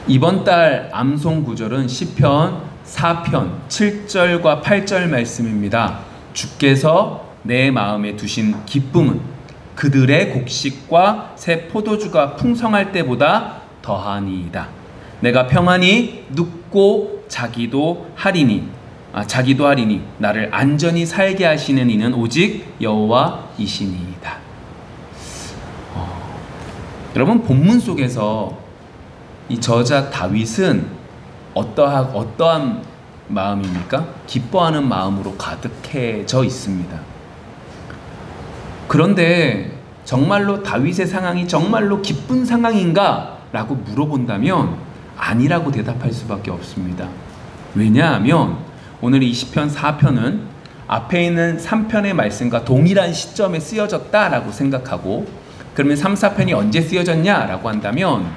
이번 달 암송 구절은 시편 4편 7절과 8절 말씀입니다. 주께서 내 마음에 두신 기쁨은 그들의 곡식과 새 포도주가 풍성할 때보다 더하니이다. 내가 평안히 눕고 자기도 하리니 나를 안전히 살게 하시는 이는 오직 여호와이시니이다. 여러분, 본문 속에서 이 저자 다윗은 어떠한 마음입니까? 기뻐하는 마음으로 가득해져 있습니다. 그런데 정말로 다윗의 상황이 정말로 기쁜 상황인가? 라고 물어본다면 아니라고 대답할 수밖에 없습니다. 왜냐하면 오늘 이 시편 4편은 앞에 있는 3편의 말씀과 동일한 시점에 쓰여졌다라고 생각하고, 그러면 3, 4편이 언제 쓰여졌냐라고 한다면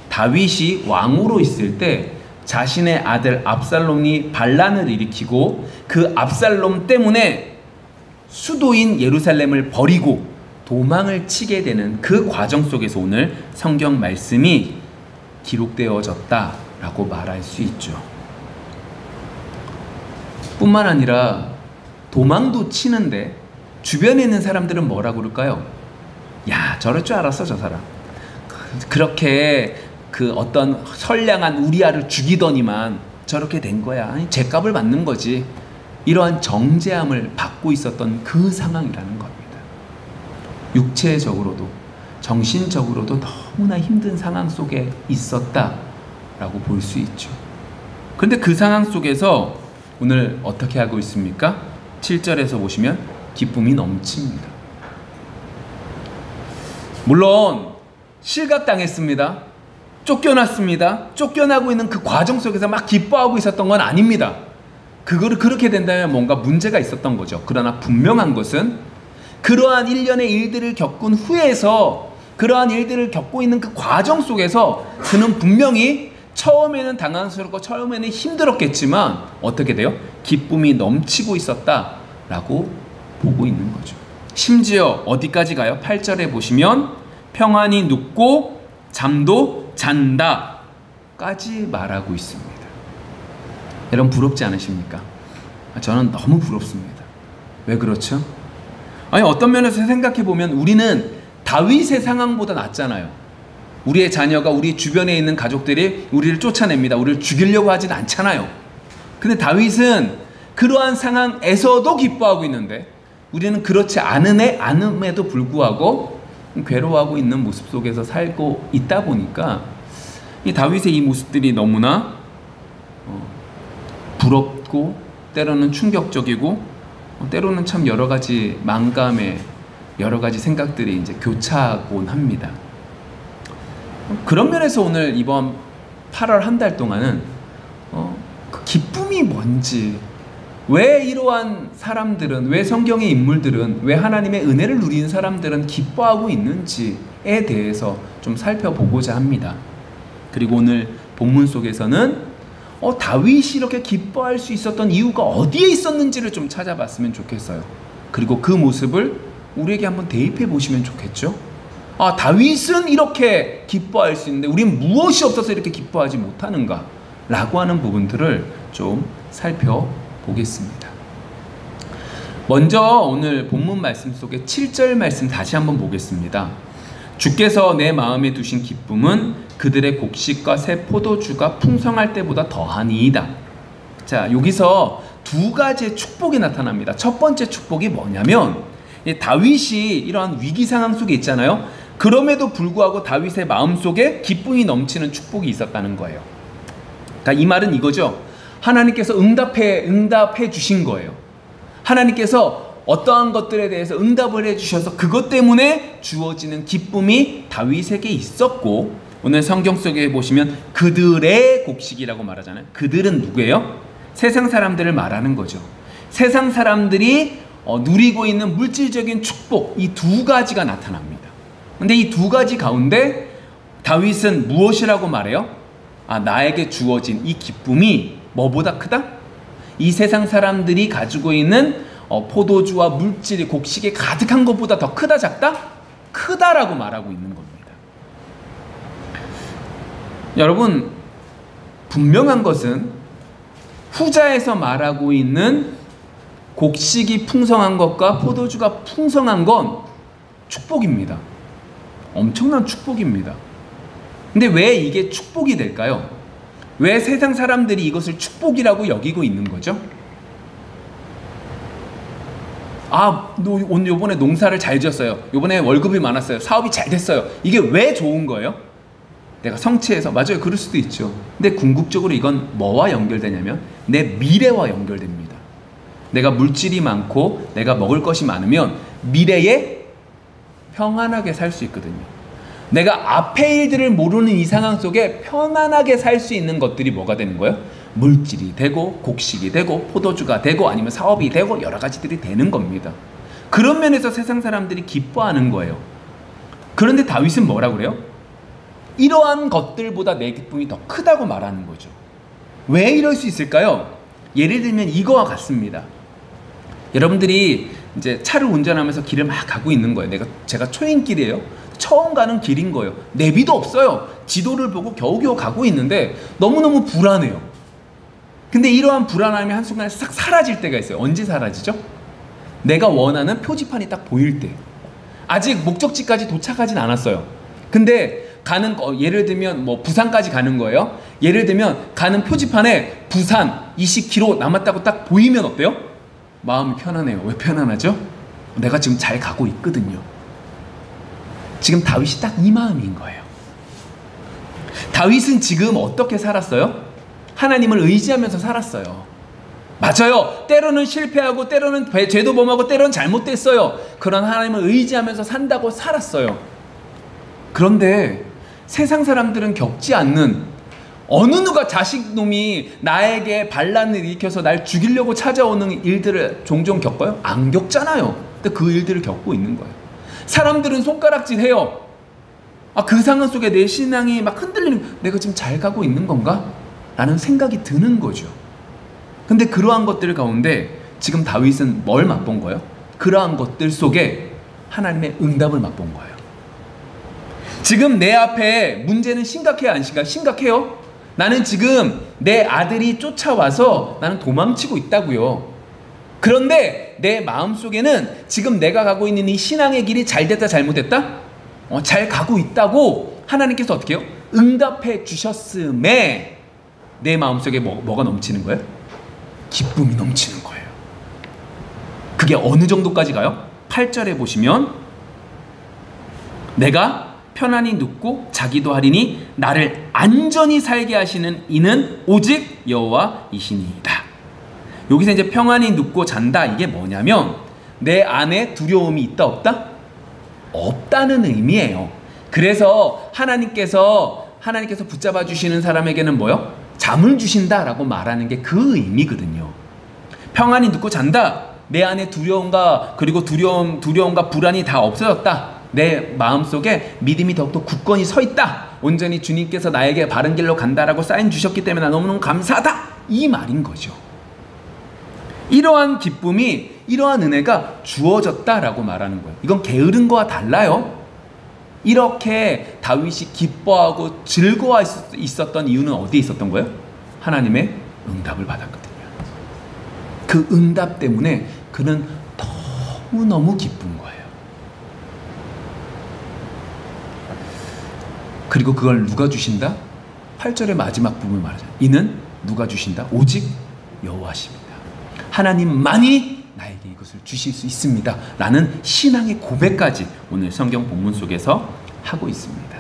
다윗이 왕으로 있을 때 자신의 아들 압살롬이 반란을 일으키고 그 압살롬 때문에 수도인 예루살렘을 버리고 도망을 치게 되는 그 과정 속에서 오늘 성경 말씀이 기록되어졌다라고 말할 수 있죠. 뿐만 아니라 도망도 치는데 주변에 있는 사람들은 뭐라고 그럴까요? 야, 저럴 줄 알았어 저 사람. 그렇게 그 어떤 선량한 우리아를 죽이더니만 저렇게 된 거야. 아니, 죗값을 받는 거지. 이러한 정죄함을 받고 있었던 그 상황이라는 겁니다. 육체적으로도 정신적으로도 너무나 힘든 상황 속에 있었다라고 볼 수 있죠. 그런데 그 상황 속에서 오늘 어떻게 하고 있습니까? 7절에서 보시면 기쁨이 넘칩니다. 물론 실각당했습니다. 쫓겨났습니다. 쫓겨나고 있는 그 과정 속에서 막 기뻐하고 있었던 건 아닙니다. 그거를 그렇게 된다면 뭔가 문제가 있었던 거죠. 그러나 분명한 것은 그러한 일련의 일들을 겪은 후에서, 그러한 일들을 겪고 있는 그 과정 속에서 그는 분명히 처음에는 당황스럽고 처음에는 힘들었겠지만 어떻게 돼요? 기쁨이 넘치고 있었다라고 보고 있는 거죠. 심지어 어디까지 가요? 8절에 보시면 평안히 눕고 잠도 잔다 까지 말하고 있습니다. 여러분, 부럽지 않으십니까? 저는 너무 부럽습니다. 왜 그렇죠? 아니, 어떤 면에서 생각해보면 우리는 다윗의 상황보다 낫잖아요. 우리의 자녀가 우리 주변에 있는 가족들이 우리를 쫓아냅니다. 우리를 죽이려고 하진 않잖아요. 근데 다윗은 그러한 상황에서도 기뻐하고 있는데 우리는 그렇지 않음에도 불구하고 괴로워하고 있는 모습 속에서 살고 있다 보니까 이 다윗의 이 모습들이 너무나 부럽고 때로는 충격적이고 때로는 참 여러 가지 망감의 여러 가지 생각들이 이제 교차하곤 합니다. 그런 면에서 오늘 이번 8월 한 달 동안은 그 기쁨이 뭔지, 왜 이러한 사람들은, 왜 성경의 인물들은, 왜 하나님의 은혜를 누리는 사람들은 기뻐하고 있는지에 대해서 좀 살펴보고자 합니다. 그리고 오늘 본문 속에서는 다윗이 이렇게 기뻐할 수 있었던 이유가 어디에 있었는지를 좀 찾아봤으면 좋겠어요. 그리고 그 모습을 우리에게 한번 대입해 보시면 좋겠죠. 다윗은 이렇게 기뻐할 수 있는데 우린 무엇이 없어서 이렇게 기뻐하지 못하는가 라고 하는 부분들을 좀 살펴보겠습니다. 먼저 오늘 본문 말씀 속에 7절 말씀 다시 한번 보겠습니다. 주께서 내 마음에 두신 기쁨은 그들의 곡식과 새 포도주가 풍성할 때보다 더하니이다. 자, 여기서 두 가지의 축복이 나타납니다. 첫 번째 축복이 뭐냐면 다윗이 이러한 위기 상황 속에 있잖아요. 그럼에도 불구하고 다윗의 마음속에 기쁨이 넘치는 축복이 있었다는 거예요. 그러니까 이 말은 이거죠. 하나님께서 응답해 주신 거예요. 하나님께서 어떠한 것들에 대해서 응답을 해주셔서 그것 때문에 주어지는 기쁨이 다윗에게 있었고, 오늘 성경 속에 보시면 그들의 곡식이라고 말하잖아요. 그들은 누구예요? 세상 사람들을 말하는 거죠. 세상 사람들이 누리고 있는 물질적인 축복, 이 두 가지가 나타납니다. 근데 이 두 가지 가운데 다윗은 무엇이라고 말해요? 나에게 주어진 이 기쁨이 뭐보다 크다? 이 세상 사람들이 가지고 있는 포도주와 물질이 곡식에 가득한 것보다 더 크다, 작다? 크다라고 말하고 있는 겁니다. 여러분, 분명한 것은 후자에서 말하고 있는 곡식이 풍성한 것과 포도주가 풍성한 건 축복입니다. 엄청난 축복입니다. 근데 왜 이게 축복이 될까요? 왜 세상 사람들이 이것을 축복이라고 여기고 있는 거죠? 오늘 요번에 농사를 잘 지었어요. 요번에 월급이 많았어요. 사업이 잘 됐어요. 이게 왜 좋은 거예요? 내가 성취해서. 맞아요. 그럴 수도 있죠. 근데 궁극적으로 이건 뭐와 연결되냐면 내 미래와 연결됩니다. 내가 물질이 많고 내가 먹을 것이 많으면 미래에 평안하게 살 수 있거든요. 내가 앞의 일들을 모르는 이 상황 속에 편안하게 살 수 있는 것들이 뭐가 되는 거예요? 물질이 되고 곡식이 되고 포도주가 되고 아니면 사업이 되고 여러 가지들이 되는 겁니다. 그런 면에서 세상 사람들이 기뻐하는 거예요. 그런데 다윗은 뭐라고 그래요? 이러한 것들보다 내 기쁨이 더 크다고 말하는 거죠. 왜 이럴 수 있을까요? 예를 들면 이거와 같습니다. 여러분들이 이제 차를 운전하면서 길을 막 가고 있는 거예요. 제가 초행길이에요. 처음 가는 길인 거예요. 내비도 없어요. 지도를 보고 겨우겨우 가고 있는데 너무너무 불안해요. 근데 이러한 불안함이 한순간에 싹 사라질 때가 있어요. 언제 사라지죠? 내가 원하는 표지판이 딱 보일 때. 아직 목적지까지 도착하진 않았어요. 근데 가는 예를 들면 뭐 부산까지 가는 거예요. 예를 들면 가는 표지판에 부산 20km 남았다고 딱 보이면 어때요? 마음이 편안해요. 왜 편안하죠? 내가 지금 잘 가고 있거든요. 지금 다윗이 딱 이 마음인 거예요. 다윗은 지금 어떻게 살았어요? 하나님을 의지하면서 살았어요. 맞아요. 때로는 실패하고 때로는 죄도 범하고 때로는 잘못됐어요. 그런 하나님을 의지하면서 산다고 살았어요. 그런데 세상 사람들은 겪지 않는, 어느 누가 자식놈이 나에게 반란을 일으켜서 날 죽이려고 찾아오는 일들을 종종 겪어요? 안 겪잖아요. 근데 그 일들을 겪고 있는 거예요. 사람들은 손가락질해요. 그 상황 속에 내 신앙이 막 흔들리는, 내가 지금 잘 가고 있는 건가? 라는 생각이 드는 거죠. 근데 그러한 것들 가운데 지금 다윗은 뭘 맛본 거예요? 그러한 것들 속에 하나님의 응답을 맛본 거예요. 지금 내 앞에 문제는 심각해요, 안 심각해요? 나는 지금 내 아들이 쫓아와서 나는 도망치고 있다고요. 그런데 내 마음속에는 지금 내가 가고 있는 이 신앙의 길이 잘 됐다 잘못됐다? 잘 가고 있다고 하나님께서 어떻게 해요? 응답해 주셨음에 내 마음속에 뭐가 넘치는 거예요? 기쁨이 넘치는 거예요. 그게 어느 정도까지 가요? 8절에 보시면 내가 편안히 눕고 자기도 하리니 나를 안전히 살게 하시는 이는 오직 여호와이시니이다. 여기서 이제 평안히 눕고 잔다, 이게 뭐냐면 내 안에 두려움이 있다 없다? 없다는 의미예요. 그래서 하나님께서 붙잡아 주시는 사람에게는 뭐요? 잠을 주신다라고 말하는 게 그 의미거든요. 평안히 눕고 잔다. 내 안에 두려움과 불안이 다 없어졌다. 내 마음속에 믿음이 더욱더 굳건히 서 있다. 온전히 주님께서 나에게 바른 길로 간다라고 사인 주셨기 때문에 너무너무 감사하다. 이 말인 거죠. 이러한 기쁨이, 이러한 은혜가 주어졌다라고 말하는 거예요. 이건 게으른 거와 달라요. 이렇게 다윗이 기뻐하고 즐거워 있었던 이유는 어디에 있었던 거예요? 하나님의 응답을 받았거든요. 그 응답 때문에 그는 너무너무 기쁜 거예요. 그리고 그걸 누가 주신다? 8절의 마지막 부분을 말하죠. 이는 누가 주신다? 오직 여호와십니다. 하나님만이 나에게 이것을 주실 수 있습니다. 라는 신앙의 고백까지 오늘 성경 본문 속에서 하고 있습니다.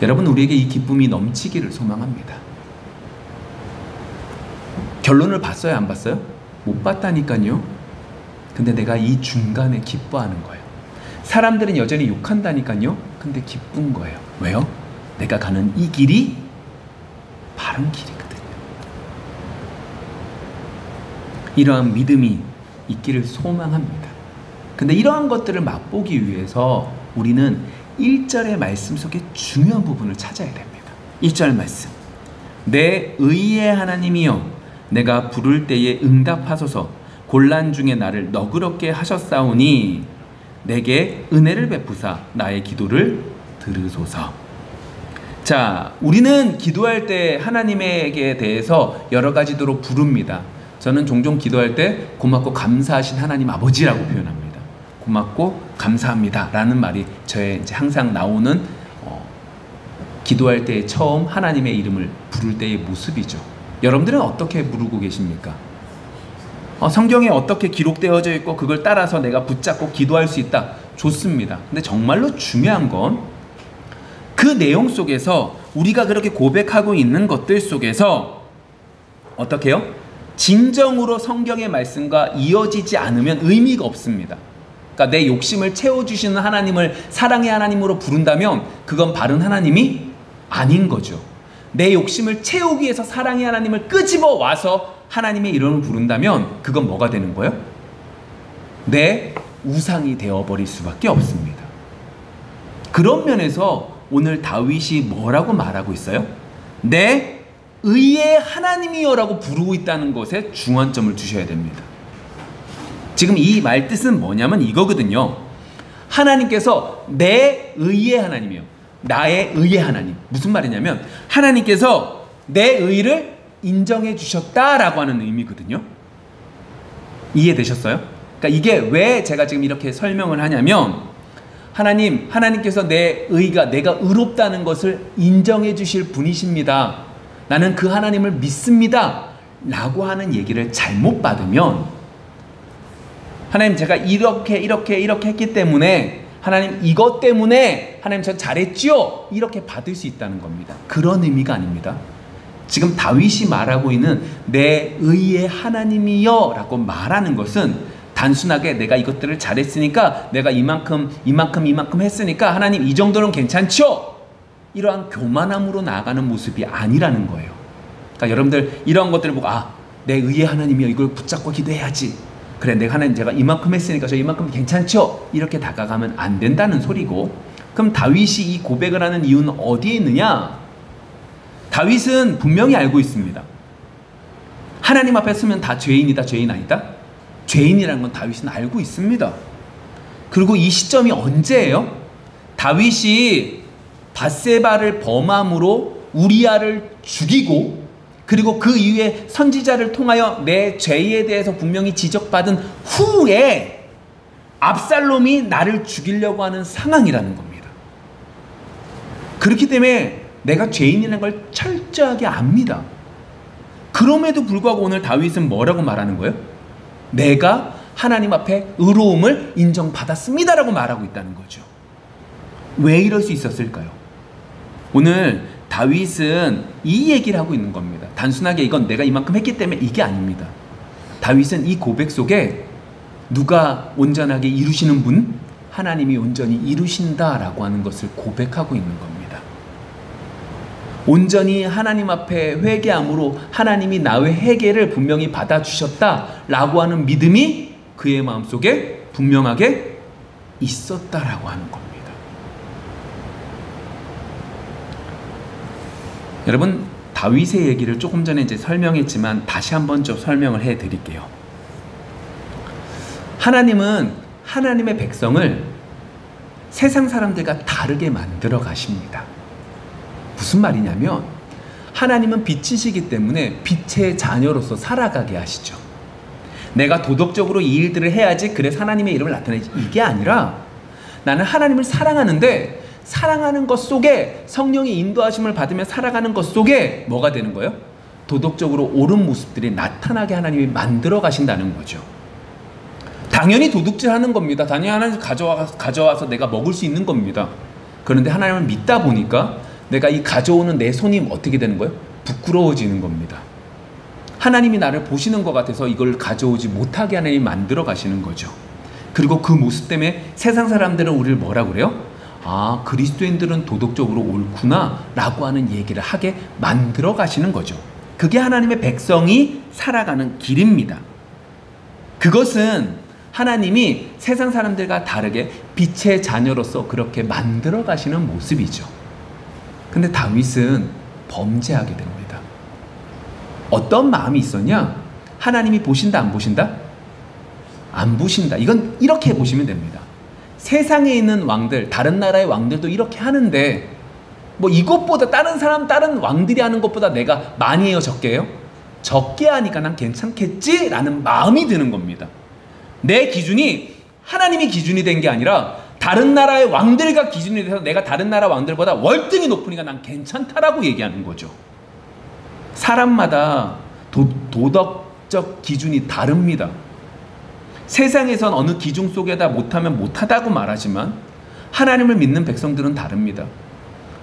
여러분, 우리에게 이 기쁨이 넘치기를 소망합니다. 결론을 봤어요? 안 봤어요? 못 봤다니까요. 근데 내가 이 중간에 기뻐하는 거예요. 사람들은 여전히 욕한다니까요. 근데 기쁜 거예요. 왜요? 내가 가는 이 길이 바른 길이거든요. 이러한 믿음이 있기를 소망합니다. 근데 이러한 것들을 맛보기 위해서 우리는 1절의 말씀 속에 중요한 부분을 찾아야 됩니다. 1절 말씀. 내 의의 하나님이여 내가 부를 때에 응답하소서. 곤란 중에 나를 너그럽게 하셨사오니 내게 은혜를 베푸사 나의 기도를 들으소서. 자, 우리는 기도할 때 하나님에게 대해서 여러 가지로 부릅니다. 저는 종종 기도할 때 고맙고 감사하신 하나님 아버지라고 표현합니다. 고맙고 감사합니다 라는 말이 저의 이제 항상 나오는 기도할 때 처음 하나님의 이름을 부를 때의 모습이죠. 여러분들은 어떻게 부르고 계십니까? 성경에 어떻게 기록되어져 있고 그걸 따라서 내가 붙잡고 기도할 수 있다. 좋습니다. 근데 정말로 중요한 건 그 내용 속에서 우리가 그렇게 고백하고 있는 것들 속에서 어떻게 해요? 진정으로 성경의 말씀과 이어지지 않으면 의미가 없습니다. 그러니까 내 욕심을 채워주시는 하나님을 사랑의 하나님으로 부른다면 그건 바른 하나님이 아닌 거죠. 내 욕심을 채우기 위해서 사랑의 하나님을 끄집어 와서 하나님의 이름을 부른다면 그건 뭐가 되는 거예요? 내 우상이 되어버릴 수밖에 없습니다. 그런 면에서 오늘 다윗이 뭐라고 말하고 있어요? 내 의의 하나님이여라고 부르고 있다는 것에 중앙점을 두셔야 됩니다. 지금 이 말 뜻은 뭐냐면 이거거든요. 하나님께서 내 의의 하나님이요. 나의 의의 하나님. 무슨 말이냐면 하나님께서 내 의를 인정해 주셨다라고 하는 의미거든요. 이해되셨어요? 그러니까 이게 왜 제가 지금 이렇게 설명을 하냐면 하나님께서 내 의가 내가 의롭다는 것을 인정해 주실 분이십니다. 나는 그 하나님을 믿습니다. 라고 하는 얘기를 잘못 받으면 하나님 제가 이렇게 했기 때문에 하나님 이것 때문에 하나님 저 잘했지요? 이렇게 받을 수 있다는 겁니다. 그런 의미가 아닙니다. 지금 다윗이 말하고 있는 내 의의 하나님이여 라고 말하는 것은 단순하게 내가 이것들을 잘했으니까 내가 이만큼 했으니까 하나님 이 정도는 괜찮죠? 이러한 교만함으로 나아가는 모습이 아니라는 거예요. 그러니까 여러분들 이런 것들을 보고 내 의의 하나님이여 이걸 붙잡고 기도해야지. 그래 내가 하나님 제가 이만큼 했으니까 저 이만큼 괜찮죠? 이렇게 다가가면 안 된다는 소리고 그럼 다윗이 이 고백을 하는 이유는 어디에 있느냐? 다윗은 분명히 알고 있습니다. 하나님 앞에 서면 다 죄인이다 죄인 아니다? 죄인이라는 건 다윗은 알고 있습니다. 그리고 이 시점이 언제예요? 다윗이 밧세바를 범함으로 우리아를 죽이고 그리고 그 이후에 선지자를 통하여 내 죄에 대해서 분명히 지적받은 후에 압살롬이 나를 죽이려고 하는 상황이라는 겁니다. 그렇기 때문에 내가 죄인이라는 걸 철저하게 압니다. 그럼에도 불구하고 오늘 다윗은 뭐라고 말하는 거예요? 내가 하나님 앞에 의로움을 인정받았습니다라고 말하고 있다는 거죠. 왜 이럴 수 있었을까요? 오늘 다윗은 이 얘기를 하고 있는 겁니다. 단순하게 이건 내가 이만큼 했기 때문에 이게 아닙니다. 다윗은 이 고백 속에 누가 온전하게 이루시는 분? 하나님이 온전히 이루신다라고 하는 것을 고백하고 있는 겁니다. 온전히 하나님 앞에 회개함으로 하나님이 나의 회개를 분명히 받아주셨다라고 하는 믿음이 그의 마음속에 분명하게 있었다라고 하는 겁니다. 여러분 다윗의 얘기를 조금 전에 이제 설명했지만 다시 한번 좀 설명을 해드릴게요. 하나님은 하나님의 백성을 세상 사람들과 다르게 만들어 가십니다. 무슨 말이냐면 하나님은 빛이시기 때문에 빛의 자녀로서 살아가게 하시죠. 내가 도덕적으로 이 일들을 해야지 그래서 하나님의 이름을 나타내지 이게 아니라 나는 하나님을 사랑하는데 사랑하는 것 속에 성령의 인도하심을 받으며 살아가는 것 속에 뭐가 되는 거예요? 도덕적으로 옳은 모습들이 나타나게 하나님이 만들어 가신다는 거죠. 당연히 도둑질 하는 겁니다. 당연히 하나님 가져와서 내가 먹을 수 있는 겁니다. 그런데 하나님을 믿다 보니까 내가 이 가져오는 내 손이 어떻게 되는 거예요? 부끄러워지는 겁니다. 하나님이 나를 보시는 것 같아서 이걸 가져오지 못하게 하나님이 만들어 가시는 거죠. 그리고 그 모습 때문에 세상 사람들은 우리를 뭐라고 그래요? 아, 그리스도인들은 도덕적으로 옳구나 라고 하는 얘기를 하게 만들어 가시는 거죠. 그게 하나님의 백성이 살아가는 길입니다. 그것은 하나님이 세상 사람들과 다르게 빛의 자녀로서 그렇게 만들어 가시는 모습이죠. 근데 다윗은 범죄하게 됩니다. 어떤 마음이 있었냐? 하나님이 보신다 안 보신다? 안 보신다. 이건 이렇게 보시면 됩니다. 세상에 있는 왕들, 다른 나라의 왕들도 이렇게 하는데 뭐 이것보다 다른 왕들이 하는 것보다 내가 많이 해요, 적게 해요? 적게 하니까 난 괜찮겠지? 라는 마음이 드는 겁니다. 내 기준이 하나님이 기준이 된 게 아니라 다른 나라의 왕들과 기준이 돼서 내가 다른 나라 왕들보다 월등히 높으니까 난 괜찮다라고 얘기하는 거죠. 사람마다 도덕적 기준이 다릅니다. 세상에선 어느 기준 속에다 못하면 못하다고 말하지만 하나님을 믿는 백성들은 다릅니다.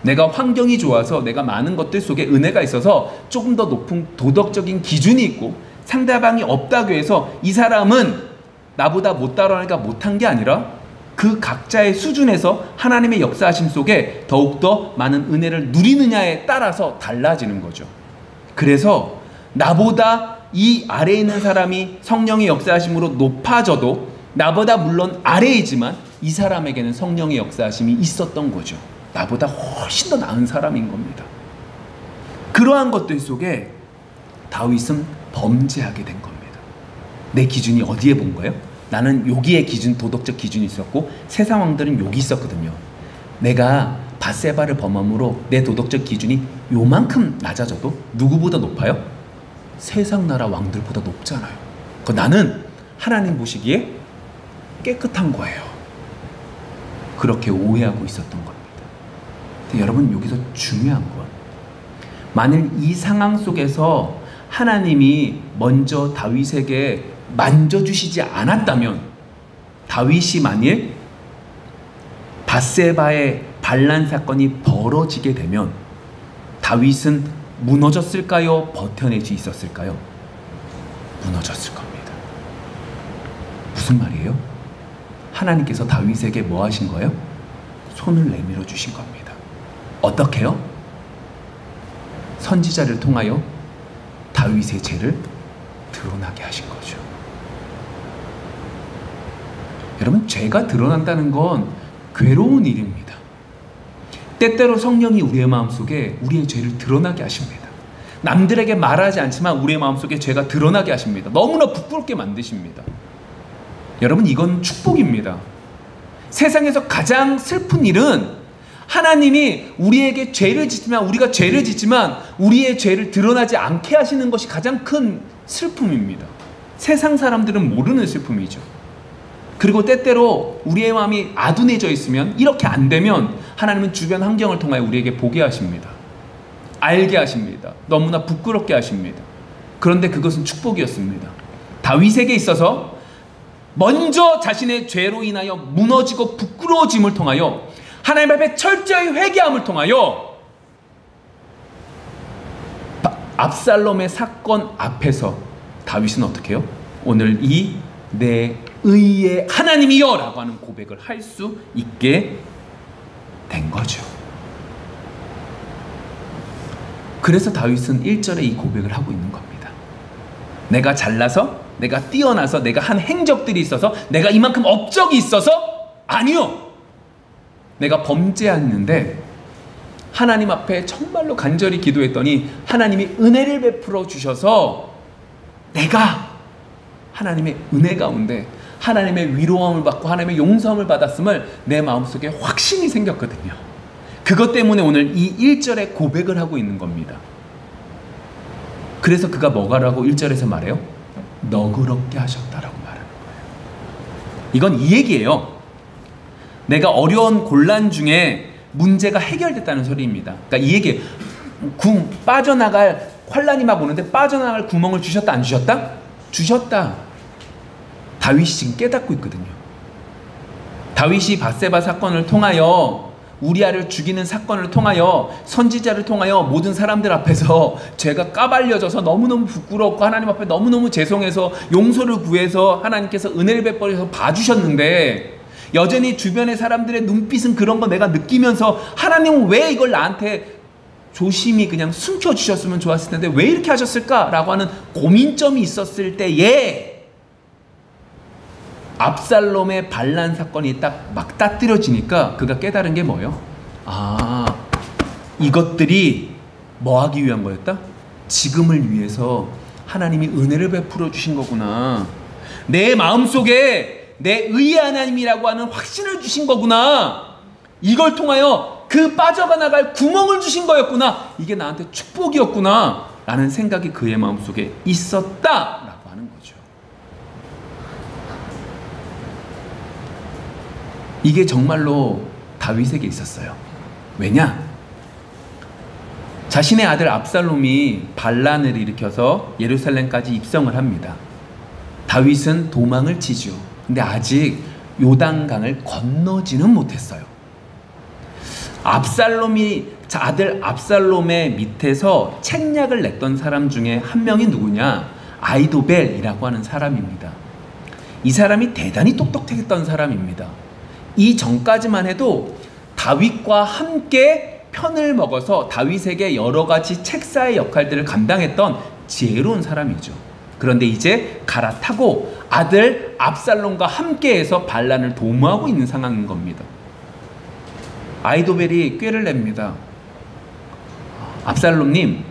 내가 환경이 좋아서 내가 많은 것들 속에 은혜가 있어서 조금 더 높은 도덕적인 기준이 있고 상대방이 없다고 해서 이 사람은 나보다 못 따라하니까 못한 게 아니라 그 각자의 수준에서 하나님의 역사하심 속에 더욱더 많은 은혜를 누리느냐에 따라서 달라지는 거죠. 그래서 나보다 이 아래에 있는 사람이 성령의 역사하심으로 높아져도 나보다 물론 아래이지만 이 사람에게는 성령의 역사하심이 있었던 거죠. 나보다 훨씬 더 나은 사람인 겁니다. 그러한 것들 속에 다윗은 범죄하게 된 겁니다. 내 기준이 어디에 본 거예요? 나는 여기에 기준, 도덕적 기준이 있었고 세상 왕들은 여기 있었거든요. 내가 밧세바를 범함으로 내 도덕적 기준이 요만큼 낮아져도 누구보다 높아요? 세상 나라 왕들보다 높잖아요. 나는 하나님 보시기에 깨끗한 거예요. 그렇게 오해하고 있었던 겁니다. 여러분, 여기서 중요한 건 만일 이 상황 속에서 하나님이 먼저 다윗에게 만져주시지 않았다면, 다윗이 만일 밧세바의 반란 사건이 벌어지게 되면 다윗은 무너졌을까요? 버텨낼 수 있었을까요? 무너졌을 겁니다. 무슨 말이에요? 하나님께서 다윗에게 뭐 하신 거예요? 손을 내밀어 주신 겁니다. 어떻게요? 선지자를 통하여 다윗의 죄를 드러나게 하신 거죠. 여러분, 죄가 드러난다는 건 괴로운 일입니다. 때때로 성령이 우리의 마음속에 우리의 죄를 드러나게 하십니다. 남들에게 말하지 않지만 우리의 마음속에 죄가 드러나게 하십니다. 너무나 부끄럽게 만드십니다. 여러분, 이건 축복입니다. 세상에서 가장 슬픈 일은 하나님이 우리에게 죄를 짓지만, 우리가 죄를 짓지만 우리의 죄를 드러나지 않게 하시는 것이 가장 큰 슬픔입니다. 세상 사람들은 모르는 슬픔이죠. 그리고 때때로 우리의 마음이 아둔해져 있으면, 이렇게 안 되면 하나님은 주변 환경을 통하여 우리에게 보게 하십니다. 알게 하십니다. 너무나 부끄럽게 하십니다. 그런데 그것은 축복이었습니다. 다윗에게 있어서 먼저 자신의 죄로 인하여 무너지고 부끄러워짐을 통하여 하나님 앞에 철저히 회개함을 통하여 압살롬의 사건 앞에서 다윗은 어떻게 해요? 오늘 이 내 의의 하나님이여 라고 하는 고백을 할 수 있게 된 거죠. 그래서 다윗은 1절에 이 고백을 하고 있는 겁니다. 내가 잘나서, 내가 뛰어나서, 내가 한 행적들이 있어서, 내가 이만큼 업적이 있어서? 아니요. 내가 범죄했는데 하나님 앞에 정말로 간절히 기도했더니 하나님이 은혜를 베풀어 주셔서 내가 하나님의 은혜 가운데 하나님의 위로함을 받고 하나님의 용서함을 받았음을 내 마음속에 확신이 생겼거든요. 그것 때문에 오늘 이 1절에 고백을 하고 있는 겁니다. 그래서 그가 뭐가라고 1절에서 말해요? 너그럽게 하셨다라고 말하는 거예요. 이건 이 얘기예요. 내가 어려운 곤란 중에 문제가 해결됐다는 소리입니다. 그러니까 이 얘기, 빠져나갈 환란이 막 오는데 빠져나갈 구멍을 주셨다, 안 주셨다? 주셨다. 다윗이 지금 깨닫고 있거든요. 다윗이 밧세바 사건을 통하여, 우리아를 죽이는 사건을 통하여, 선지자를 통하여 모든 사람들 앞에서 죄가 까발려져서 너무너무 부끄럽고 하나님 앞에 너무너무 죄송해서 용서를 구해서 하나님께서 은혜를 베풀어서 봐주셨는데, 여전히 주변의 사람들의 눈빛은 그런 거 내가 느끼면서 하나님은 왜 이걸 나한테 조심히 그냥 숨겨주셨으면 좋았을 텐데 왜 이렇게 하셨을까라고 하는 고민점이 있었을 때에 압살롬의 반란 사건이 딱 막 따뜨려지니까 그가 깨달은 게 뭐예요? 아, 이것들이 뭐 하기 위한 거였다? 지금을 위해서 하나님이 은혜를 베풀어 주신 거구나. 내 마음속에 내 의의 하나님이라고 하는 확신을 주신 거구나. 이걸 통하여 그 빠져가 나갈 구멍을 주신 거였구나. 이게 나한테 축복이었구나 라는 생각이 그의 마음속에 있었다라고 하는 거죠. 이게 정말로 다윗에게 있었어요. 왜냐? 자신의 아들 압살롬이 반란을 일으켜서 예루살렘까지 입성을 합니다. 다윗은 도망을 치죠. 근데 아직 요단강을 건너지는 못했어요. 아들 압살롬의 밑에서 책략을 냈던 사람 중에 한 명이 누구냐? 아이도벨이라고 하는 사람입니다. 이 사람이 대단히 똑똑했던 사람입니다. 이 전까지만 해도 다윗과 함께 편을 먹어서 다윗에게 여러 가지 책사의 역할들을 감당했던 지혜로운 사람이죠. 그런데 이제 갈아타고 아들 압살롬과 함께해서 반란을 도모하고 있는 상황인 겁니다. 아이도벨이 꾀를 냅니다. 압살롬님,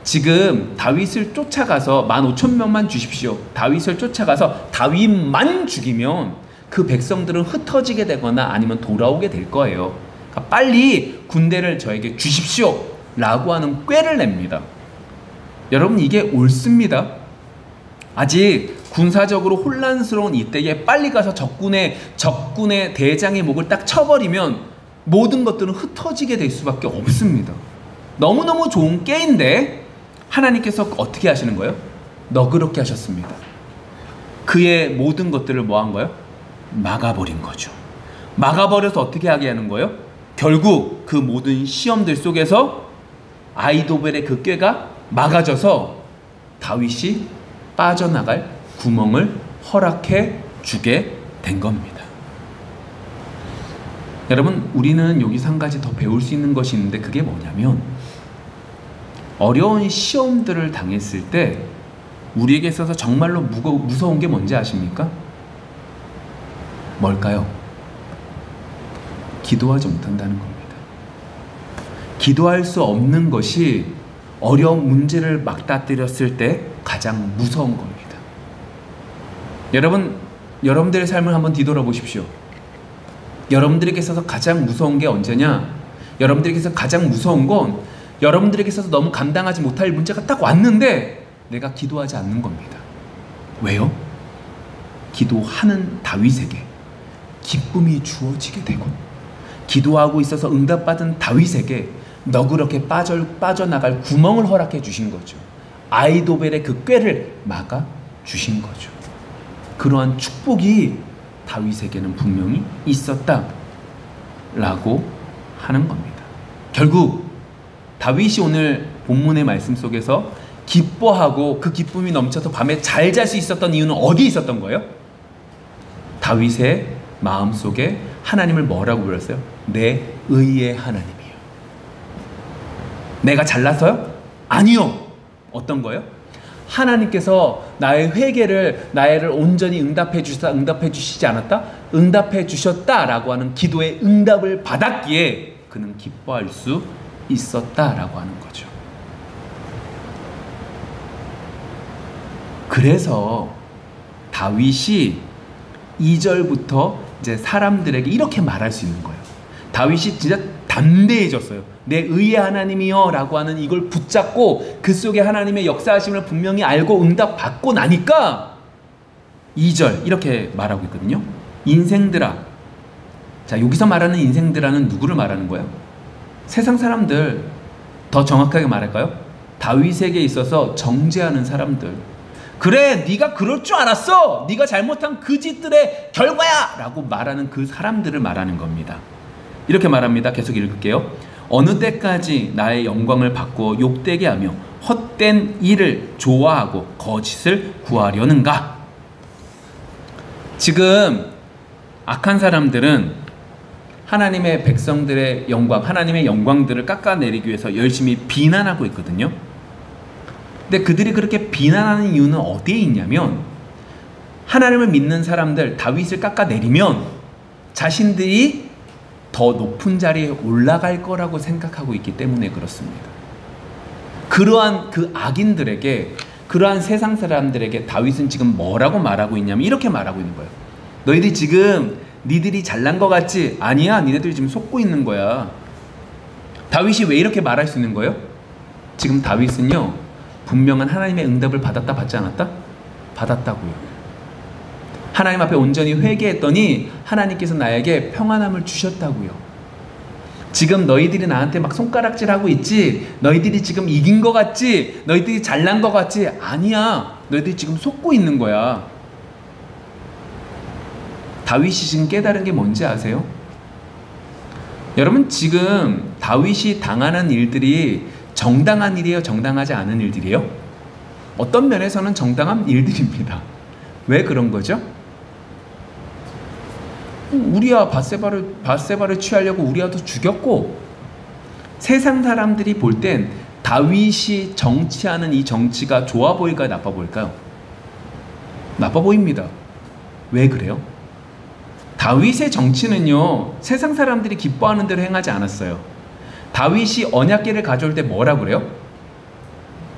지금 다윗을 쫓아가서 15,000명만 주십시오. 다윗을 쫓아가서 다윗만 죽이면 그 백성들은 흩어지게 되거나 아니면 돌아오게 될 거예요. 그러니까 빨리 군대를 저에게 주십시오 라고 하는 꾀를 냅니다. 여러분, 이게 옳습니다. 아직 군사적으로 혼란스러운 이때에 빨리 가서 적군의 대장의 목을 딱 쳐버리면 모든 것들은 흩어지게 될 수밖에 없습니다. 너무너무 좋은 꾀인데 하나님께서 어떻게 하시는 거예요? 너그럽게 하셨습니다. 그의 모든 것들을 뭐 한 거예요? 막아버린 거죠. 막아버려서 어떻게 하게 하는 거예요? 결국 그 모든 시험들 속에서 아이도벨의 그 꾀가 막아져서 다윗이 빠져나갈 구멍을 허락해 주게 된 겁니다. 여러분, 우리는 여기서 한 가지 더 배울 수 있는 것이 있는데 그게 뭐냐면, 어려운 시험들을 당했을 때 우리에게 있어서 정말로 무서운 게 뭔지 아십니까? 뭘까요? 기도하지 못한다는 겁니다. 기도할 수 없는 것이 어려운 문제를 맞닥뜨렸을 때 가장 무서운 겁니다. 여러분들의 삶을 한번 뒤돌아보십시오. 여러분들에게 있어서 가장 무서운 게 언제냐? 여러분들에게 있어서 가장 무서운 건 여러분들에게 있어서 너무 감당하지 못할 문제가 딱 왔는데 내가 기도하지 않는 겁니다. 왜요? 기도하는 다윗에게 기쁨이 주어지게 되고, 기도하고 있어서 응답받은 다윗에게 너그럽게 빠져나갈 구멍을 허락해 주신 거죠. 아이도벨의 그 꾀를 막아 주신 거죠. 그러한 축복이 다윗에게는 분명히 있었다라고 하는 겁니다. 결국 다윗이 오늘 본문의 말씀 속에서 기뻐하고 그 기쁨이 넘쳐서 밤에 잘 잘 수 있었던 이유는 어디에 있었던 거예요? 다윗의 마음속에 하나님을 뭐라고 불렀어요? 내 의의 하나님이요. 내가 잘나서요? 아니요. 어떤 거예요? 하나님께서 나의 회개를, 나를 온전히 응답해 주시지 않았다? 응답해 주셨다라고 하는 기도의 응답을 받았기에 그는 기뻐할 수 있었다라고 하는 거죠. 그래서 다윗이 2절부터 이제 사람들에게 이렇게 말할 수 있는 거예요. 다윗이 진짜 담대해졌어요. 내 의의 하나님이여 라고 하는 이걸 붙잡고 그 속에 하나님의 역사하심을 분명히 알고 응답받고 나니까 2절 이렇게 말하고 있거든요. 인생들아. 자, 여기서 말하는 인생들아는 누구를 말하는 거예요? 세상 사람들, 더 정확하게 말할까요? 다윗에게 있어서 정죄하는 사람들. 그래, 네가 그럴 줄 알았어. 네가 잘못한 그 짓들의 결과야 라고 말하는 그 사람들을 말하는 겁니다. 이렇게 말합니다. 계속 읽을게요. 어느 때까지 나의 영광을 바꾸어 욕되게 하며 헛된 일을 좋아하고 거짓을 구하려는가? 지금 악한 사람들은 하나님의 백성들의 영광, 하나님의 영광들을 깎아내리기 위해서 열심히 비난하고 있거든요. 근데 그들이 그렇게 비난하는 이유는 어디에 있냐면, 하나님을 믿는 사람들, 다윗을 깎아내리면 자신들이 더 높은 자리에 올라갈 거라고 생각하고 있기 때문에 그렇습니다. 그러한 그 악인들에게, 그러한 세상 사람들에게 다윗은 지금 뭐라고 말하고 있냐면 이렇게 말하고 있는 거예요. 너희들이 지금 니들이 잘난 것 같지? 아니야, 니네들이 지금 속고 있는 거야. 다윗이 왜 이렇게 말할 수 있는 거예요? 지금 다윗은요, 분명한 하나님의 응답을 받았다 받지 않았다? 받았다고요. 하나님 앞에 온전히 회개했더니 하나님께서 나에게 평안함을 주셨다고요. 지금 너희들이 나한테 막 손가락질하고 있지? 너희들이 지금 이긴 것 같지? 너희들이 잘난 것 같지? 아니야. 너희들이 지금 속고 있는 거야. 다윗이 지금 깨달은 게 뭔지 아세요? 여러분, 지금 다윗이 당하는 일들이 정당한 일이에요? 정당하지 않은 일들이에요? 어떤 면에서는 정당한 일들입니다. 왜 그런 거죠? 우리야 밧세바를 취하려고 우리야도 죽였고, 세상 사람들이 볼 땐 다윗이 정치하는 이 정치가 좋아 보일까요? 나빠 보일까요? 나빠 보입니다. 왜 그래요? 다윗의 정치는요, 세상 사람들이 기뻐하는 대로 행하지 않았어요. 다윗이 언약궤를 가져올 때 뭐라 그래요?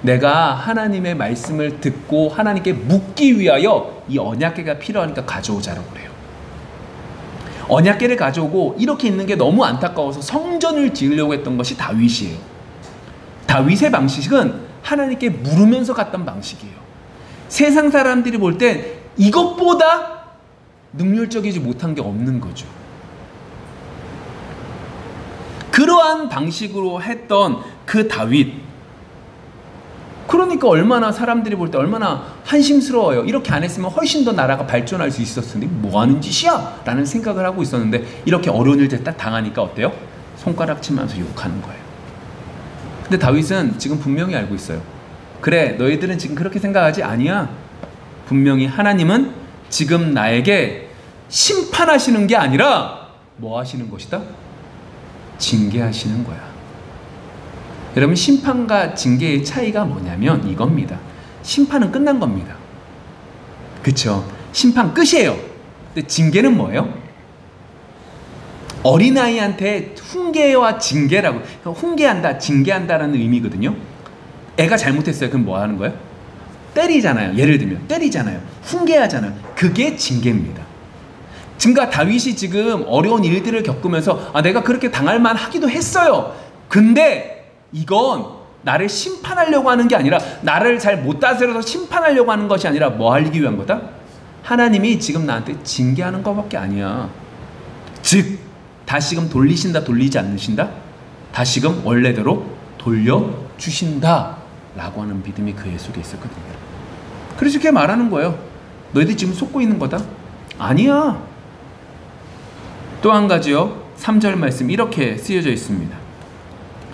내가 하나님의 말씀을 듣고 하나님께 묻기 위하여 이 언약궤가 필요하니까 가져오자라고 그래요. 언약궤를 가져오고 이렇게 있는 게 너무 안타까워서 성전을 지으려고 했던 것이 다윗이에요. 다윗의 방식은 하나님께 물으면서 갔던 방식이에요. 세상 사람들이 볼 땐 이것보다 능률적이지 못한 게 없는 거죠. 그러한 방식으로 했던 그 다윗, 그러니까 얼마나 사람들이 볼 때 얼마나 한심스러워요. 이렇게 안 했으면 훨씬 더 나라가 발전할 수 있었을 텐데 뭐 하는 짓이야? 라는 생각을 하고 있었는데, 이렇게 어려운 일들 딱 당하니까 어때요? 손가락 치면서 욕하는 거예요. 근데 다윗은 지금 분명히 알고 있어요. 그래, 너희들은 지금 그렇게 생각하지? 아니야. 분명히 하나님은 지금 나에게 심판하시는 게 아니라 뭐 하시는 것이다? 징계하시는 거야. 여러분, 심판과 징계의 차이가 뭐냐면 이겁니다. 심판은 끝난 겁니다. 그쵸? 심판 끝이에요. 근데 징계는 뭐예요? 어린아이한테 훈계와 징계라고, 훈계한다, 징계한다라는 의미거든요. 애가 잘못했어요. 그럼 뭐 하는 거예요? 때리잖아요. 예를 들면 때리잖아요. 훈계하잖아요. 그게 징계입니다. 증가 다윗이 지금 어려운 일들을 겪으면서 내가 그렇게 당할 만하기도 했어요. 근데 이건 나를 심판하려고 하는 게 아니라, 나를 잘 못 다스려서 심판하려고 하는 것이 아니라 뭐 하기 위한 거다? 하나님이 지금 나한테 징계하는 것밖에 아니야. 즉 다시금 돌리신다, 돌리지 않으신다? 다시금 원래대로 돌려주신다 라고 하는 믿음이 그의 속에 있었거든요. 그래서 이렇게 말하는 거예요. 너희들 지금 속고 있는 거다? 아니야. 또 한 가지요, 3절 말씀 이렇게 쓰여져 있습니다.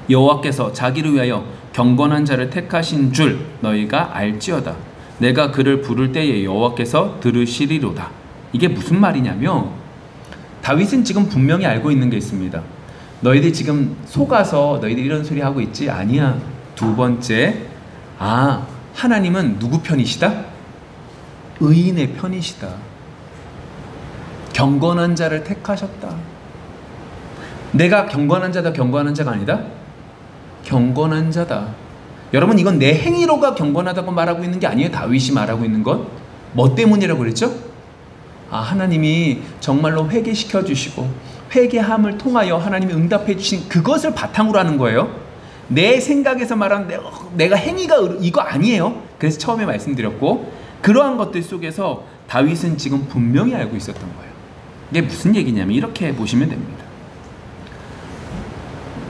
여호와께서 자기를 위하여 경건한 자를 택하신 줄 너희가 알지어다. 내가 그를 부를 때에 여호와께서 들으시리로다. 이게 무슨 말이냐면, 다윗은 지금 분명히 알고 있는 게 있습니다. 너희들 지금 속아서 너희들 이런 소리 하고 있지? 아니야. 두 번째, 하나님은 누구 편이시다? 의인의 편이시다. 경건한 자를 택하셨다. 내가 경건한 자다, 경건한 자가 아니다? 경건한 자다. 여러분, 이건 내 행위로가 경건하다고 말하고 있는 게 아니에요. 다윗이 말하고 있는 건 뭐 때문이라고 그랬죠? 하나님이 정말로 회개시켜 주시고 회개함을 통하여 하나님이 응답해 주신 그것을 바탕으로 하는 거예요. 내 생각에서 말하는 내가 행위가 이거 아니에요. 그래서 처음에 말씀드렸고, 그러한 것들 속에서 다윗은 지금 분명히 알고 있었던 거예요. 이게 무슨 얘기냐면 이렇게 보시면 됩니다.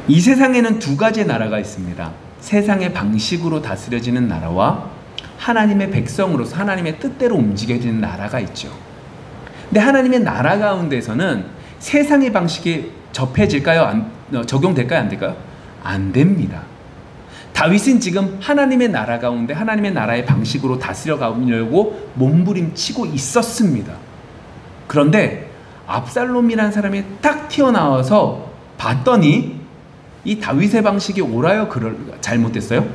이 세상에는 두 가지의 나라가 있습니다. 세상의 방식으로 다스려지는 나라와 하나님의 백성으로서 하나님의 뜻대로 움직여지는 나라가 있죠. 근데 하나님의 나라 가운데서는 세상의 방식이 접해질까요? 적용될까요? 안 될까요? 안 됩니다. 다윗은 지금 하나님의 나라 가운데 하나님의 나라의 방식으로 다스려 가려고 몸부림치고 있었습니다. 그런데 압살롬이라는 사람이 딱 튀어나와서 봤더니 이 다윗의 방식이 옳아요? 잘못됐어요?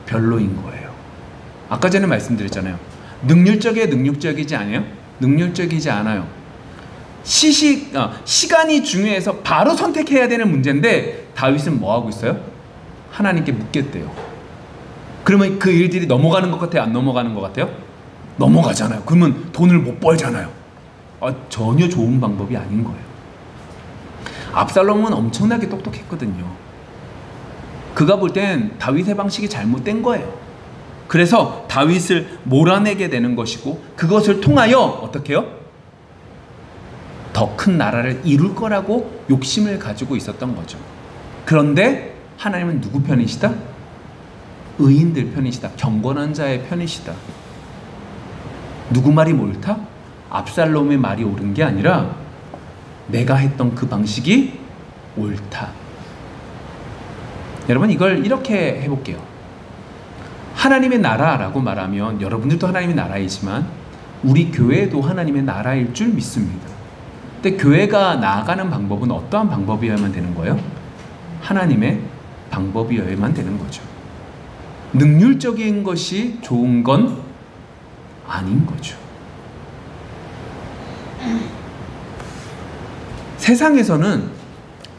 별로인 거예요. 아까 전에 말씀드렸잖아요. 능률적이지 않아요? 능률적이지 않아요. 시간이 중요해서 바로 선택해야 되는 문제인데 다윗은 뭐 하고 있어요? 하나님께 묻겠대요. 그러면 그 일들이 넘어가는 것 같아요? 안 넘어가는 것 같아요? 넘어가잖아요. 그러면 돈을 못 벌잖아요. 전혀 좋은 방법이 아닌 거예요. 압살롬은 엄청나게 똑똑했거든요. 그가 볼 땐 다윗의 방식이 잘못된 거예요. 그래서 다윗을 몰아내게 되는 것이고, 그것을 통하여 어떻게 해요? 더 큰 나라를 이룰 거라고 욕심을 가지고 있었던 거죠. 그런데 하나님은 누구 편이시다? 의인들 편이시다. 경건한 자의 편이시다. 누구 말이 옳다? 압살롬의 말이 옳은 게 아니라 내가 했던 그 방식이 옳다. 여러분, 이걸 이렇게 해볼게요. 하나님의 나라라고 말하면 여러분들도 하나님의 나라이지만 우리 교회도 하나님의 나라일 줄 믿습니다. 근데 교회가 나아가는 방법은 어떠한 방법이어야만 되는 거예요? 하나님의 방법이어야만 되는 거죠. 능률적인 것이 좋은 건 아닌 거죠. 세상에서는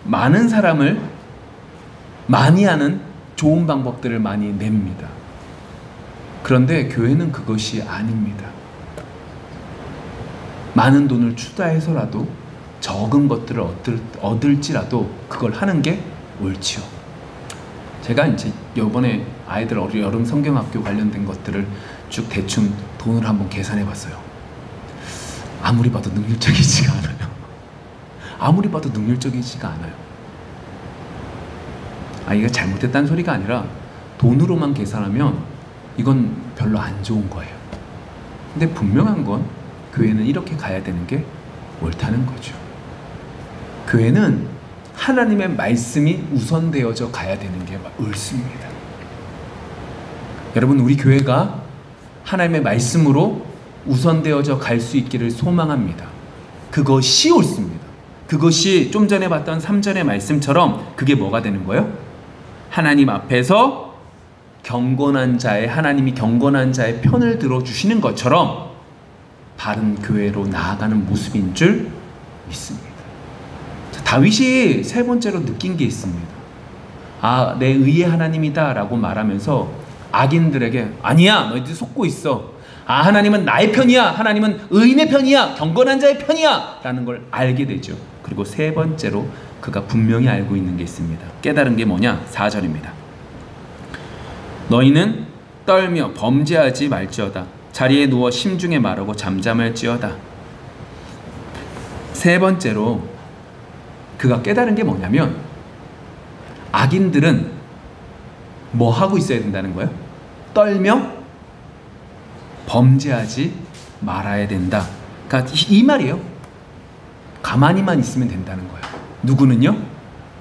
많은 사람을 많이 하는 좋은 방법들을 많이 냅니다. 그런데 교회는 그것이 아닙니다. 많은 돈을 투자해서라도 적은 것들을 얻을지라도 그걸 하는 게 옳지요. 제가 이제 이번에 아이들 여름 성경학교 관련된 것들을 쭉 대충 돈을 한번 계산해 봤어요. 아무리 봐도 능률적이지가 않아요. 아무리 봐도 능률적이지가 않아요. 이게 잘못됐다는 소리가 아니라 돈으로만 계산하면 이건 별로 안 좋은 거예요. 근데 분명한 건 교회는 이렇게 가야 되는 게 옳다는 거죠. 교회는 하나님의 말씀이 우선되어져 가야 되는 게 옳습니다. 여러분, 우리 교회가 하나님의 말씀으로 우선되어져 갈 수 있기를 소망합니다. 그것이 옳습니다. 그것이 좀 전에 봤던 3절의 말씀처럼 그게 뭐가 되는 거예요? 하나님 앞에서 하나님이 경건한 자의 편을 들어주시는 것처럼 바른 교회로 나아가는 모습인 줄 믿습니다. 다윗이 세 번째로 느낀 게 있습니다. 내 의의 하나님이다 라고 말하면서 악인들에게 아니야, 너희들 속고 있어. 하나님은 나의 편이야. 하나님은 의인의 편이야. 경건한 자의 편이야 라는 걸 알게 되죠. 그리고 세 번째로 그가 분명히 알고 있는 게 있습니다. 깨달은 게 뭐냐? 4절입니다. 너희는 떨며 범죄하지 말지어다. 자리에 누워 심중에 말하고 잠잠할지어다. 세 번째로 그가 깨달은 게 뭐냐면 악인들은 뭐 하고 있어야 된다는 거예요? 떨며 범죄하지 말아야 된다. 그러니까 이 말이에요. 가만히만 있으면 된다는 거예요. 누구는요?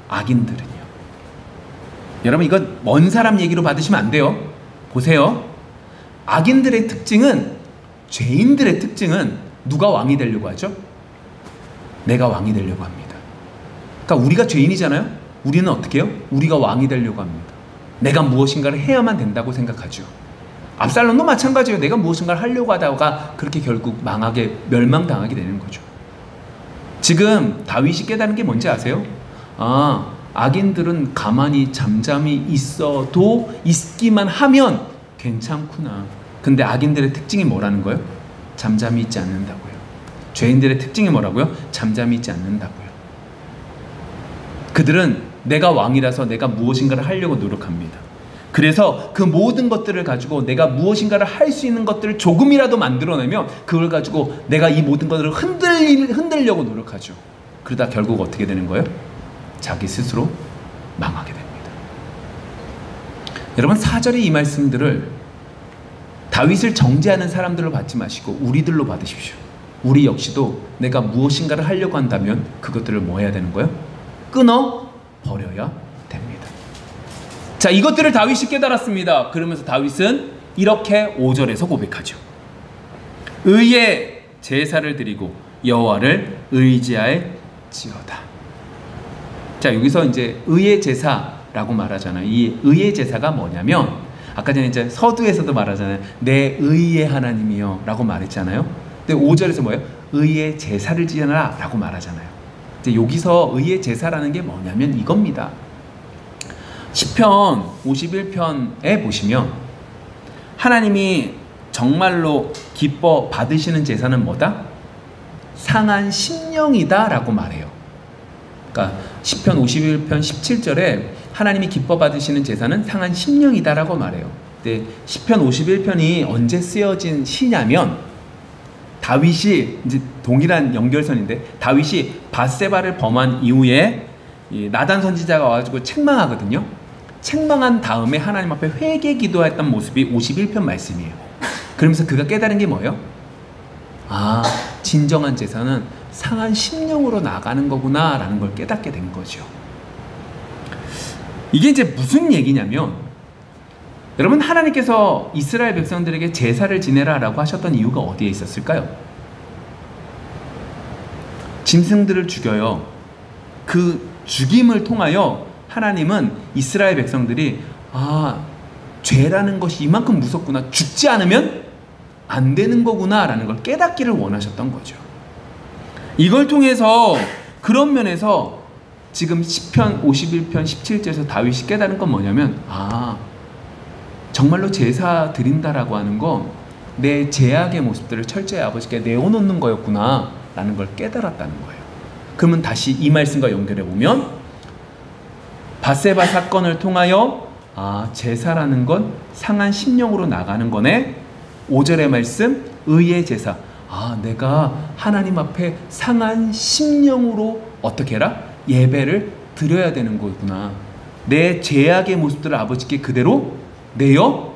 악인들은요. 여러분, 이거 먼 사람 얘기로 받으시면 안 돼요. 보세요. 악인들의 특징은, 죄인들의 특징은 누가 왕이 되려고 하죠? 내가 왕이 되려고 합니다. 그러니까 우리가 죄인이잖아요. 우리는 어떻게 해요? 우리가 왕이 되려고 합니다. 내가 무엇인가를 해야만 된다고 생각하죠. 압살롬도 마찬가지예요. 내가 무엇인가를 하려고 하다가 그렇게 결국 멸망당하게 되는 거죠. 지금 다윗이 깨달은 게 뭔지 아세요? 악인들은 가만히 잠잠히 있기만 하면 괜찮구나. 근데 악인들의 특징이 뭐라는 거예요? 잠잠히 있지 않는다고요. 죄인들의 특징이 뭐라고요? 잠잠히 있지 않는다고요. 그들은 내가 왕이라서 내가 무엇인가를 하려고 노력합니다. 그래서 그 모든 것들을 가지고 내가 무엇인가를 할 수 있는 것들을 조금이라도 만들어내면 그걸 가지고 내가 이 모든 것들을 흔들려고 노력하죠. 그러다 결국 어떻게 되는 거예요? 자기 스스로 망하게 됩니다. 여러분, 4절의 이 말씀들을 다윗을 정죄하는 사람들로 받지 마시고 우리들로 받으십시오. 우리 역시도 내가 무엇인가를 하려고 한다면 그것들을 뭐 해야 되는 거예요? 끊어 버려야 됩니다. 자, 이것들을 다윗이 깨달았습니다. 그러면서 다윗은 이렇게 5절에서 고백하죠. 의의 제사를 드리고 여호와를 의지할지어다. 자, 여기서 이제 의의 제사라고 말하잖아요. 이 의의 제사가 뭐냐면 아까 전에 이제 서두에서도 말하잖아요. 내 의의 하나님이여 라고 말했잖아요. 근데 5절에서 뭐예요? 의의 제사를 지어라 라고 말하잖아요. 이제 여기서 의의 제사라는 게 뭐냐면 이겁니다. 시편 51편에 보시면 하나님이 정말로 기뻐 받으시는 제사는 뭐다? 상한 심령이다 라고 말해요. 그러니까 시편 51편 17절에 하나님이 기뻐 받으시는 제사는 상한 심령이다라고 말해요. 근데 시편 51편이 언제 쓰여진 시냐면 다윗이 이제 동일한 연결선인데 다윗이 밧세바를 범한 이후에 이 나단 선지자가 와가지고 책망하거든요. 책망한 다음에 하나님 앞에 회개 기도했던 모습이 51편 말씀이에요. 그러면서 그가 깨달은 게 뭐예요? 아, 진정한 제사는 상한 심령으로 나가는 거구나 라는 걸 깨닫게 된 거죠. 이게 이제 무슨 얘기냐면, 여러분, 하나님께서 이스라엘 백성들에게 제사를 지내라 라고 하셨던 이유가 어디에 있었을까요? 짐승들을 죽여요. 그 죽임을 통하여 하나님은 이스라엘 백성들이 죄라는 것이 이만큼 무섭구나, 죽지 않으면 안 되는 거구나 라는 걸 깨닫기를 원하셨던 거죠. 이걸 통해서 그런 면에서 지금 시편 51편 17절에서 다윗이 깨달은 건 뭐냐면, 정말로 제사 드린다라고 하는 건 내 죄악의 모습들을 철저히 아버지께 내어놓는 거였구나 라는 걸 깨달았다는 거예요. 그러면 다시 이 말씀과 연결해 보면, 밧세바 사건을 통하여 제사라는 건 상한 심령으로 나가는 거네. 5절의 말씀, 의의 제사. 내가 하나님 앞에 상한 심령으로 어떻게 해라? 예배를 드려야 되는 거구나. 내 죄악의 모습들을 아버지께 그대로 내어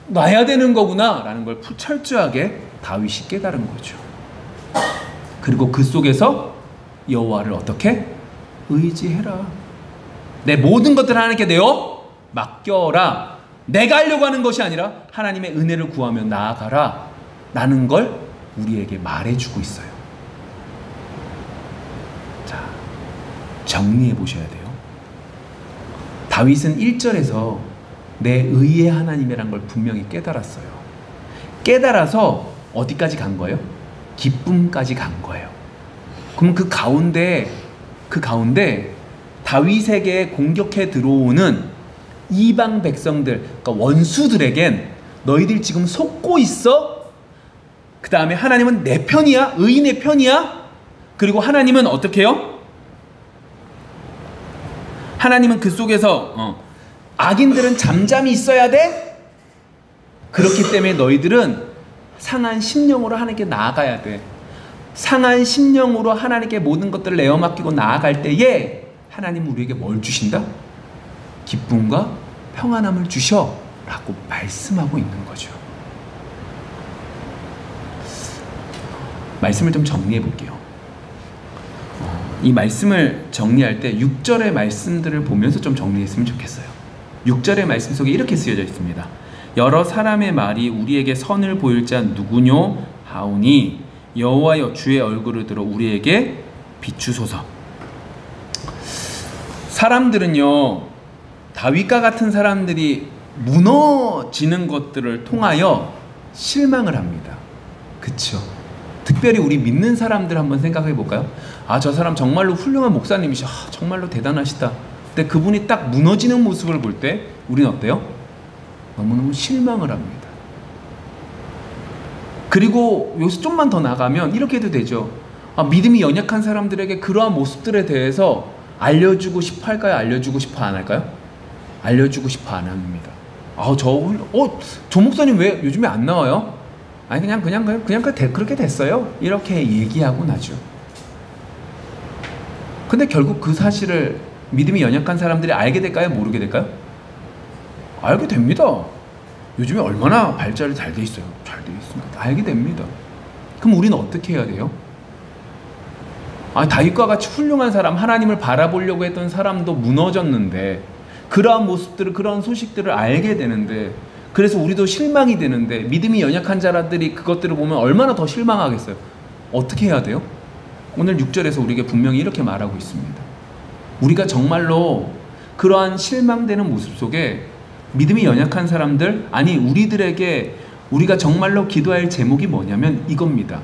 놔야 되는 거구나 라는 걸 철저하게 다윗이 깨달은 거죠. 그리고 그 속에서 여호와를 어떻게? 의지해라. 내 모든 것들을 하나님께 내어 맡겨라. 내가 하려고 하는 것이 아니라 하나님의 은혜를 구하며 나아가라 라는 걸 우리에게 말해주고 있어요. 자, 정리해 보셔야 돼요. 다윗은 1절에서 내 의의 하나님이란 걸 분명히 깨달았어요. 깨달아서 어디까지 간 거예요? 기쁨까지 간 거예요. 그럼 그 가운데 다윗에게 공격해 들어오는 이방 백성들, 그러니까 원수들에겐 너희들 지금 속고 있어? 그 다음에 하나님은 내 편이야? 의인의 편이야? 그리고 하나님은 어떻게 해요? 하나님은 그 속에서 악인들은 잠잠히 있어야 돼? 그렇기 때문에 너희들은 상한 심령으로 하나님께 나아가야 돼. 상한 심령으로 하나님께 모든 것들을 내어 맡기고 나아갈 때에 하나님은 우리에게 뭘 주신다? 기쁨과 평안함을 주셔 라고 말씀하고 있는 거죠. 말씀을 좀 정리해 볼게요. 이 말씀을 정리할 때 6절의 말씀들을 보면서 좀 정리했으면 좋겠어요. 6절의 말씀 속에 이렇게 쓰여져 있습니다. 여러 사람의 말이 우리에게 선을 보일 자 누구뇨 하오니 여호와여 주의 얼굴을 들어 우리에게 비추소서. 사람들은요, 다윗과 같은 사람들이 무너지는 것들을 통하여 실망을 합니다. 그쵸? 특별히 우리 믿는 사람들 한번 생각해 볼까요? 저 사람 정말로 훌륭한 목사님이셔. 정말로 대단하시다. 근데 그분이 딱 무너지는 모습을 볼 때 우리는 어때요? 너무너무 실망을 합니다. 그리고 여기서 좀만 더 나가면 이렇게 해도 되죠. 믿음이 연약한 사람들에게 그러한 모습들에 대해서 알려주고 싶어 할까요? 알려주고 싶어 안 할까요? 알려주고 싶어 안 합니다. 저 목사님 왜 요즘에 안 나와요? 아니 그냥 그렇게 됐어요. 이렇게 얘기하고 나죠. 근데 결국 그 사실을 믿음이 연약한 사람들이 알게 될까요? 모르게 될까요? 알게 됩니다. 요즘에 얼마나 발달이 잘 돼 있어요. 잘 돼 있습니다. 알게 됩니다. 그럼 우리는 어떻게 해야 돼요? 다윗과 같이 훌륭한 사람, 하나님을 바라보려고 했던 사람도 무너졌는데, 그러한 모습들을, 그러한 소식들을 알게 되는데, 그래서 우리도 실망이 되는데, 믿음이 연약한 자들이 그것들을 보면 얼마나 더 실망하겠어요. 어떻게 해야 돼요? 오늘 6절에서 우리에게 분명히 이렇게 말하고 있습니다. 우리가 정말로 그러한 실망되는 모습 속에 믿음이 연약한 사람들, 우리들에게 우리가 정말로 기도할 제목이 뭐냐면 이겁니다.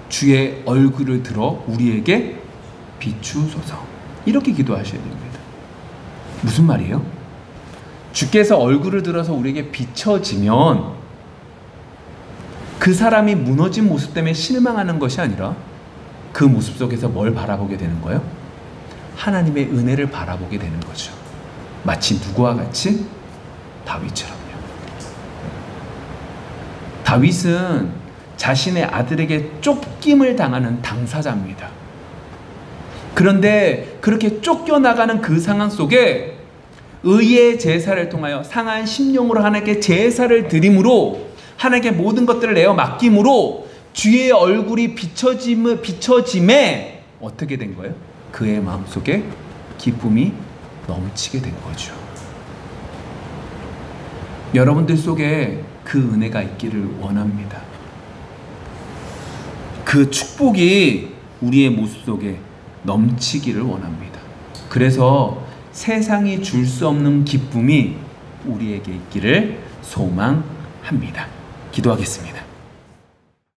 주의 얼굴을 들어 우리에게 비추소서. 이렇게 기도하셔야 됩니다. 무슨 말이에요? 주께서 얼굴을 들어서 우리에게 비춰지면 그 사람이 무너진 모습 때문에 실망하는 것이 아니라 그 모습 속에서 뭘 바라보게 되는 거예요? 하나님의 은혜를 바라보게 되는 거죠. 마치 누구와 같이? 다윗처럼요. 다윗은 자신의 아들에게 쫓김을 당하는 당사자입니다. 그런데 그렇게 쫓겨나가는 그 상황 속에 의의 제사를 통하여 상한 심령으로 하나님께 제사를 드림으로 하나님께 모든 것들을 내어 맡김으로 주의 얼굴이 비춰짐에 어떻게 된 거예요? 그의 마음속에 기쁨이 넘치게 된 거죠. 여러분들 속에 그 은혜가 있기를 원합니다. 그 축복이 우리의 모습 속에 넘치기를 원합니다. 그래서 세상이 줄 수 없는 기쁨이 우리에게 있기를 소망합니다. 기도하겠습니다.